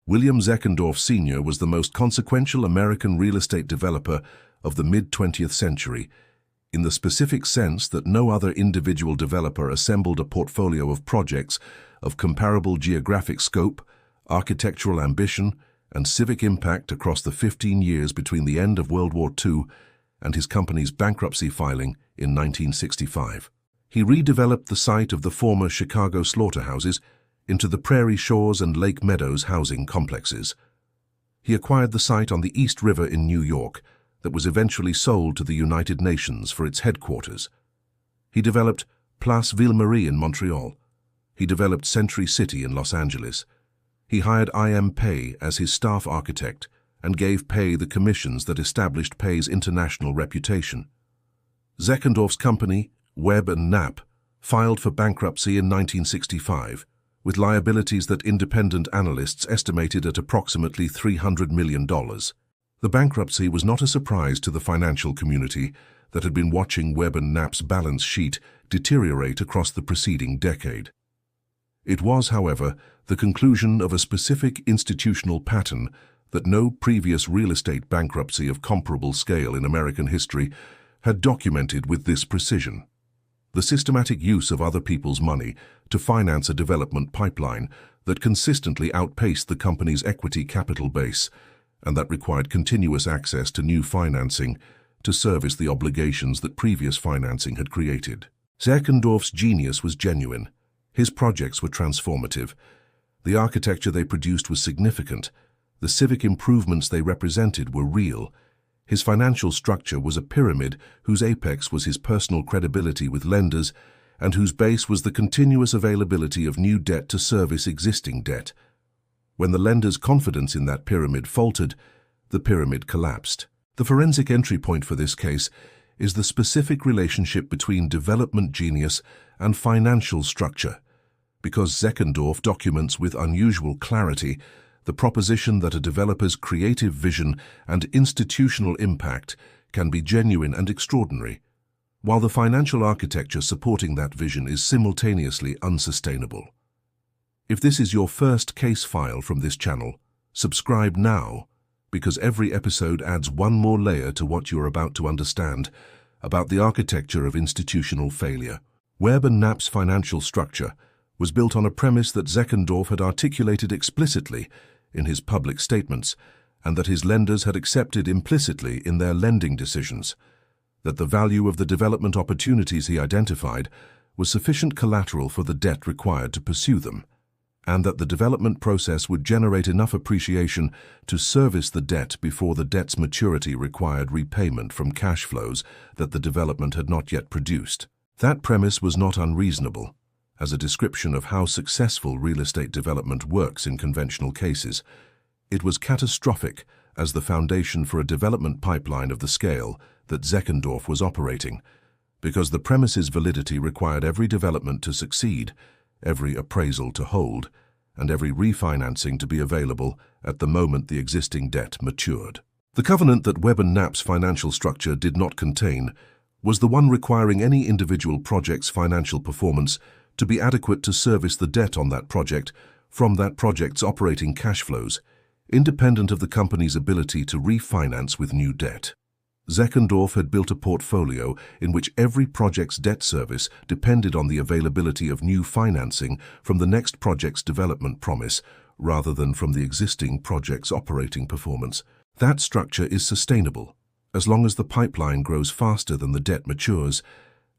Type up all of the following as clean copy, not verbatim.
William Zeckendorf Sr. was the most consequential American real estate developer of the mid-20th century, in the specific sense that no other individual developer assembled a portfolio of projects of comparable geographic scope, architectural ambition, and civic impact across the 15 years between the end of World War II and his company's bankruptcy filing in 1965. He redeveloped the site of the former Chicago slaughterhouses into the Prairie Shores and Lake Meadows housing complexes. He acquired the site on the East River in New York that was eventually sold to the United Nations for its headquarters. He developed Place Ville-Marie in Montreal. He developed Century City in Los Angeles. He hired I.M. Pei as his staff architect and gave Pei the commissions that established Pei's international reputation. Zeckendorf's company, Webb Knapp, filed for bankruptcy in 1965, with liabilities that independent analysts estimated at approximately $300 million. The bankruptcy was not a surprise to the financial community that had been watching Webb and Knapp's balance sheet deteriorate across the preceding decade. It was, however, the conclusion of a specific institutional pattern that no previous real estate bankruptcy of comparable scale in American history had documented with this precision. The systematic use of other people's money to finance a development pipeline that consistently outpaced the company's equity capital base and that required continuous access to new financing to service the obligations that previous financing had created. Zeckendorf's genius was genuine. His projects were transformative. The architecture they produced was significant. The civic improvements they represented were real. His financial structure was a pyramid whose apex was his personal credibility with lenders and whose base was the continuous availability of new debt to service existing debt. When the lender's confidence in that pyramid faltered, the pyramid collapsed. The forensic entry point for this case is the specific relationship between development genius and financial structure, because Zeckendorf documents with unusual clarity the proposition that a developer's creative vision and institutional impact can be genuine and extraordinary, while the financial architecture supporting that vision is simultaneously unsustainable. If this is your first case file from this channel, subscribe now, because every episode adds one more layer to what you're about to understand about the architecture of institutional failure. Webb and Knapp's financial structure was built on a premise that Zeckendorf had articulated explicitly in his public statements and that his lenders had accepted implicitly in their lending decisions, that the value of the development opportunities he identified was sufficient collateral for the debt required to pursue them, and that the development process would generate enough appreciation to service the debt before the debt's maturity required repayment from cash flows that the development had not yet produced. That premise was not unreasonable as a description of how successful real estate development works in conventional cases. It was catastrophic as the foundation for a development pipeline of the scale that Zeckendorf was operating, because the premise's validity required every development to succeed, every appraisal to hold, and every refinancing to be available at the moment the existing debt matured. The covenant that Webb and Knapp's financial structure did not contain was the one requiring any individual project's financial performance to be adequate to service the debt on that project from that project's operating cash flows, independent of the company's ability to refinance with new debt. Zeckendorf had built a portfolio in which every project's debt service depended on the availability of new financing from the next project's development promise rather than from the existing project's operating performance. That structure is sustainable as long as the pipeline grows faster than the debt matures,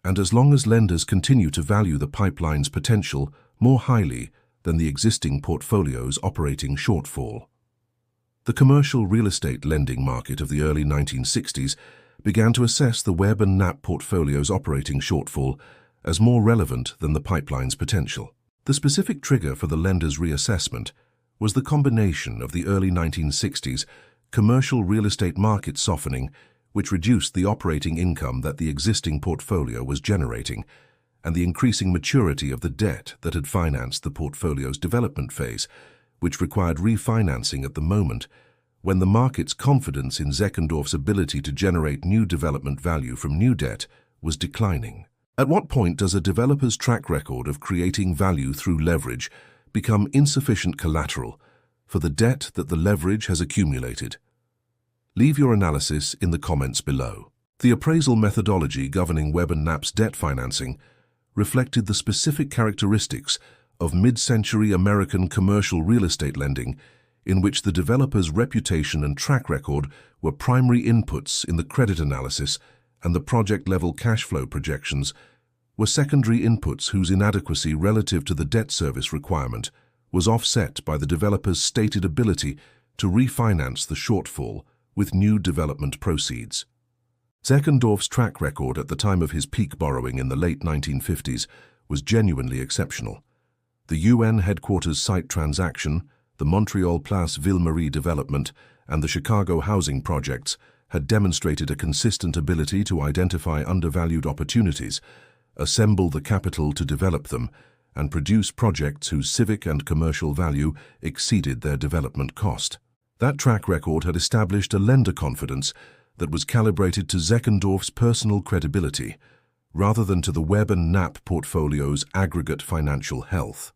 and as long as lenders continue to value the pipeline's potential more highly than the existing portfolio's operating shortfall. The commercial real estate lending market of the early 1960s began to assess the Webb and Knapp portfolio's operating shortfall as more relevant than the pipeline's potential. The specific trigger for the lender's reassessment was the combination of the early 1960s commercial real estate market softening, which reduced the operating income that the existing portfolio was generating, and the increasing maturity of the debt that had financed the portfolio's development phase, which required refinancing at the moment when the market's confidence in Zeckendorf's ability to generate new development value from new debt was declining. At what point does a developer's track record of creating value through leverage become insufficient collateral for the debt that the leverage has accumulated. Leave your analysis in the comments below. The appraisal methodology governing Webb and Knapp's debt financing reflected the specific characteristics of mid-century American commercial real estate lending, in which the developer's reputation and track record were primary inputs in the credit analysis and the project-level cash flow projections were secondary inputs whose inadequacy relative to the debt service requirement was offset by the developer's stated ability to refinance the shortfall with new development proceeds. Zeckendorf's track record at the time of his peak borrowing in the late 1950s was genuinely exceptional. The UN headquarters site transaction, the Montreal Place Ville-Marie development, and the Chicago housing projects had demonstrated a consistent ability to identify undervalued opportunities, assemble the capital to develop them, and produce projects whose civic and commercial value exceeded their development cost. That track record had established a lender confidence that was calibrated to Zeckendorf's personal credibility, rather than to the Webb and Knapp portfolio's aggregate financial health.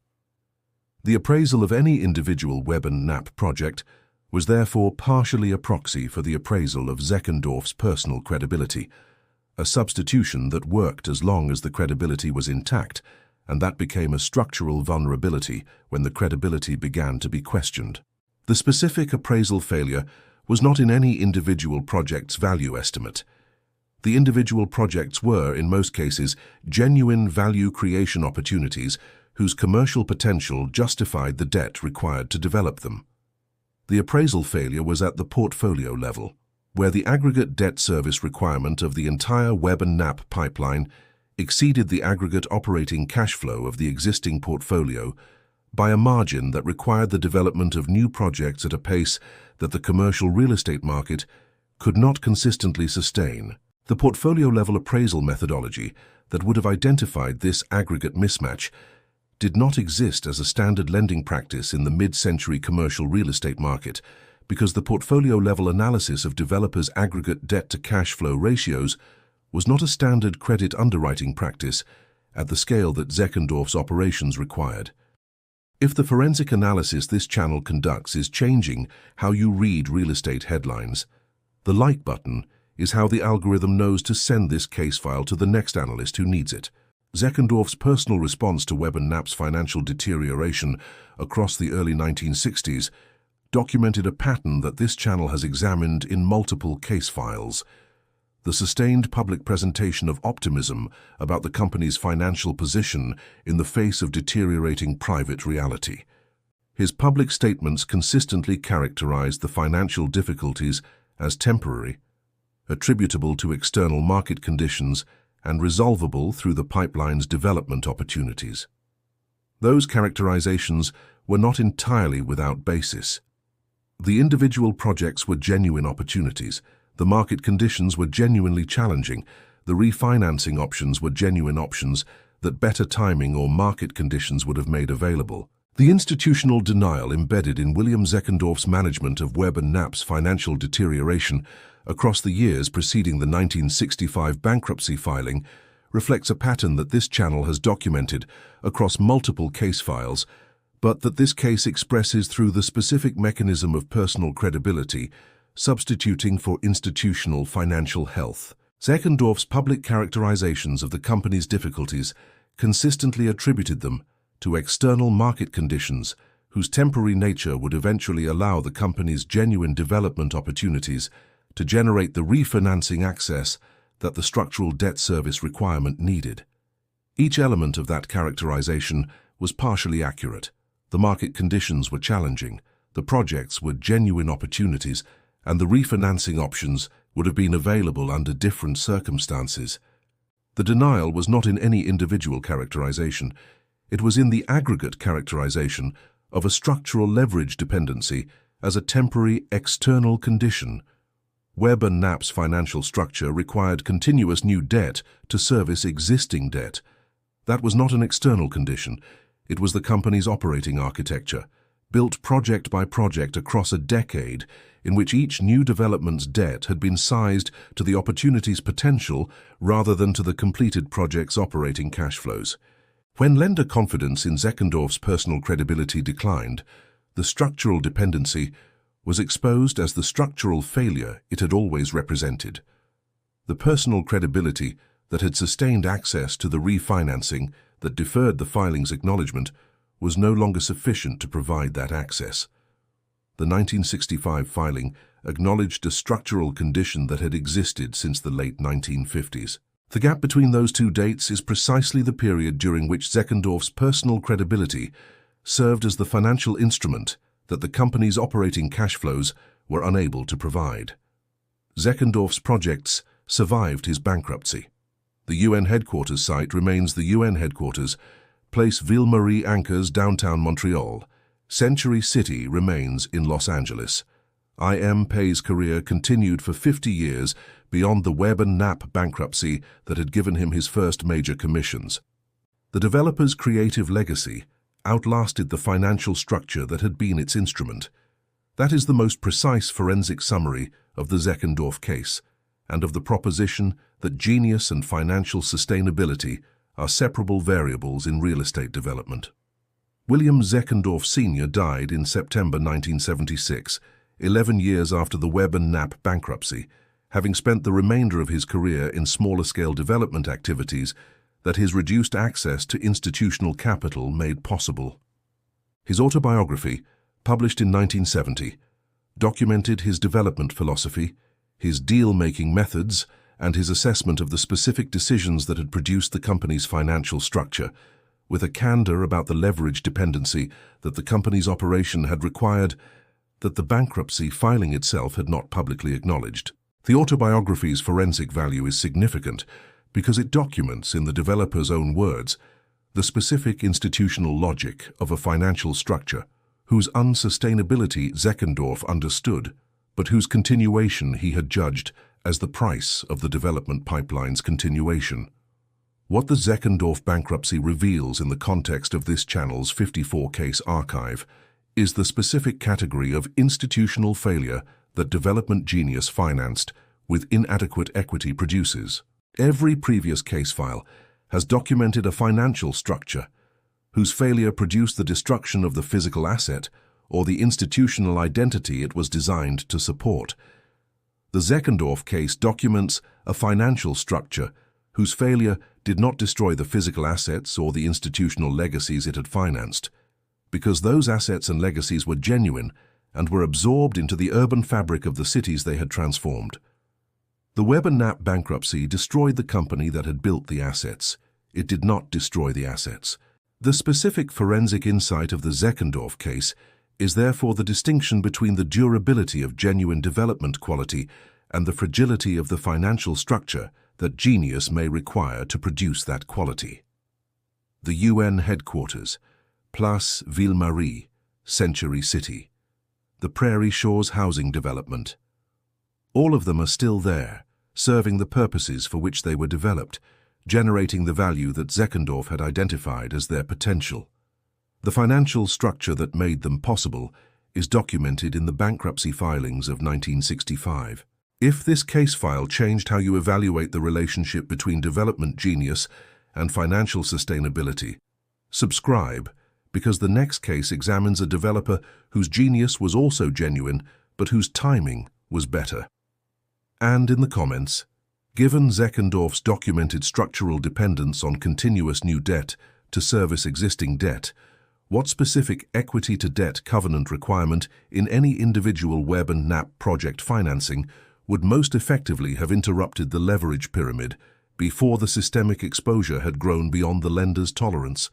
The appraisal of any individual Webb and Knapp project was therefore partially a proxy for the appraisal of Zeckendorf's personal credibility, a substitution that worked as long as the credibility was intact, and that became a structural vulnerability when the credibility began to be questioned. The specific appraisal failure was not in any individual project's value estimate. The individual projects were, in most cases, genuine value creation opportunities whose commercial potential justified the debt required to develop them. The appraisal failure was at the portfolio level, where the aggregate debt service requirement of the entire Webb and Knapp pipeline exceeded the aggregate operating cash flow of the existing portfolio by a margin that required the development of new projects at a pace that the commercial real estate market could not consistently sustain. The portfolio-level appraisal methodology that would have identified this aggregate mismatch did not exist as a standard lending practice in the mid-century commercial real estate market because the portfolio-level analysis of developers' aggregate debt-to-cash flow ratios was not a standard credit underwriting practice at the scale that Zeckendorf's operations required. If the forensic analysis this channel conducts is changing how you read real estate headlines, the like button is how the algorithm knows to send this case file to the next analyst who needs it. Zeckendorf's personal response to Webb and Knapp's financial deterioration across the early 1960s documented a pattern that this channel has examined in multiple case files: the sustained public presentation of optimism about the company's financial position in the face of deteriorating private reality. His public statements consistently characterized the financial difficulties as temporary, attributable to external market conditions, and resolvable through the pipeline's development opportunities. Those characterizations were not entirely without basis. The individual projects were genuine opportunities, the market conditions were genuinely challenging, the refinancing options were genuine options that better timing or market conditions would have made available. The institutional denial embedded in William Zeckendorf's management of Webb and Knapp's financial deterioration across the years preceding the 1965 bankruptcy filing reflects a pattern that this channel has documented across multiple case files, but that this case expresses through the specific mechanism of personal credibility, substituting for institutional financial health. Zeckendorf's public characterizations of the company's difficulties consistently attributed them to external market conditions whose temporary nature would eventually allow the company's genuine development opportunities to generate the refinancing access that the structural debt service requirement needed. Each element of that characterization was partially accurate. The market conditions were challenging, the projects were genuine opportunities, and the refinancing options would have been available under different circumstances. The denial was not in any individual characterization. It was in the aggregate characterization of a structural leverage dependency as a temporary external condition. Webb and Knapp's financial structure required continuous new debt to service existing debt. That was not an external condition. It was the company's operating architecture, built project by project across a decade, in which each new development's debt had been sized to the opportunity's potential rather than to the completed project's operating cash flows. When lender confidence in Zeckendorf's personal credibility declined, The structural dependency was exposed as the structural failure it had always represented. The personal credibility that had sustained access to the refinancing that deferred the filing's acknowledgement was no longer sufficient to provide that access. The 1965 filing acknowledged a structural condition that had existed since the late 1950s. The gap between those two dates is precisely the period during which Zeckendorf's personal credibility served as the financial instrument that the company's operating cash flows were unable to provide. Zeckendorf's projects survived his bankruptcy. The UN headquarters site remains the UN headquarters. Place Ville-Marie anchors downtown Montreal. Century City remains in Los Angeles. I.M. Pei's career continued for 50 years beyond the Webb Knapp bankruptcy that had given him his first major commissions. The developer's creative legacy outlasted the financial structure that had been its instrument. That is the most precise forensic summary of the Zeckendorf case and of the proposition that genius and financial sustainability are separable variables in real estate development. William Zeckendorf Sr. died in September 1976, 11 years after the Webb and Knapp bankruptcy, having spent the remainder of his career in smaller-scale development activities that his reduced access to institutional capital made possible. His autobiography, published in 1970, documented his development philosophy, his deal-making methods, and his assessment of the specific decisions that had produced the company's financial structure, with a candor about the leverage dependency that the company's operation had required that the bankruptcy filing itself had not publicly acknowledged. The autobiography's forensic value is significant because it documents, in the developer's own words, the specific institutional logic of a financial structure whose unsustainability Zeckendorf understood, but whose continuation he had judged as the price of the development pipeline's continuation. What the Zeckendorf bankruptcy reveals in the context of this channel's 54-case archive is the specific category of institutional failure that development genius financed with inadequate equity produces. Every previous case file has documented a financial structure whose failure produced the destruction of the physical asset or the institutional identity it was designed to support. The Zeckendorf case documents a financial structure whose failure did not destroy the physical assets or the institutional legacies it had financed, because those assets and legacies were genuine and were absorbed into the urban fabric of the cities they had transformed. The Webb and Knapp bankruptcy destroyed the company that had built the assets. It did not destroy the assets. The specific forensic insight of the Zeckendorf case is therefore the distinction between the durability of genuine development quality and the fragility of the financial structure that genius may require to produce that quality. The UN headquarters, Place Ville-Marie, Century City. The Prairie Shores housing development. All of them are still there, serving the purposes for which they were developed, generating the value that Zeckendorf had identified as their potential. The financial structure that made them possible is documented in the bankruptcy filings of 1965. If this case file changed how you evaluate the relationship between development genius and financial sustainability, subscribe, because the next case examines a developer whose genius was also genuine, but whose timing was better. And in the comments, given Zeckendorf's documented structural dependence on continuous new debt to service existing debt, what specific equity-to-debt covenant requirement in any individual Webb and Knapp project financing would most effectively have interrupted the leverage pyramid before the systemic exposure had grown beyond the lender's tolerance?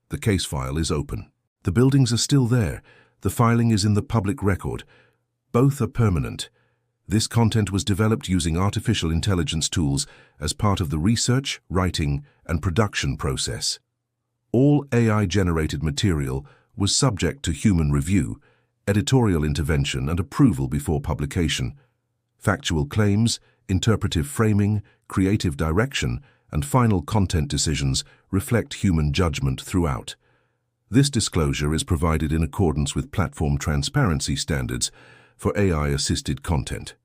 The case file is open. The buildings are still there. The filing is in the public record. Both are permanent. This content was developed using artificial intelligence tools as part of the research, writing, and production process. All AI-generated material was subject to human review, editorial intervention, and approval before publication. Factual claims, interpretive framing, creative direction, and final content decisions reflect human judgment throughout. This disclosure is provided in accordance with platform transparency standards for AI-assisted content.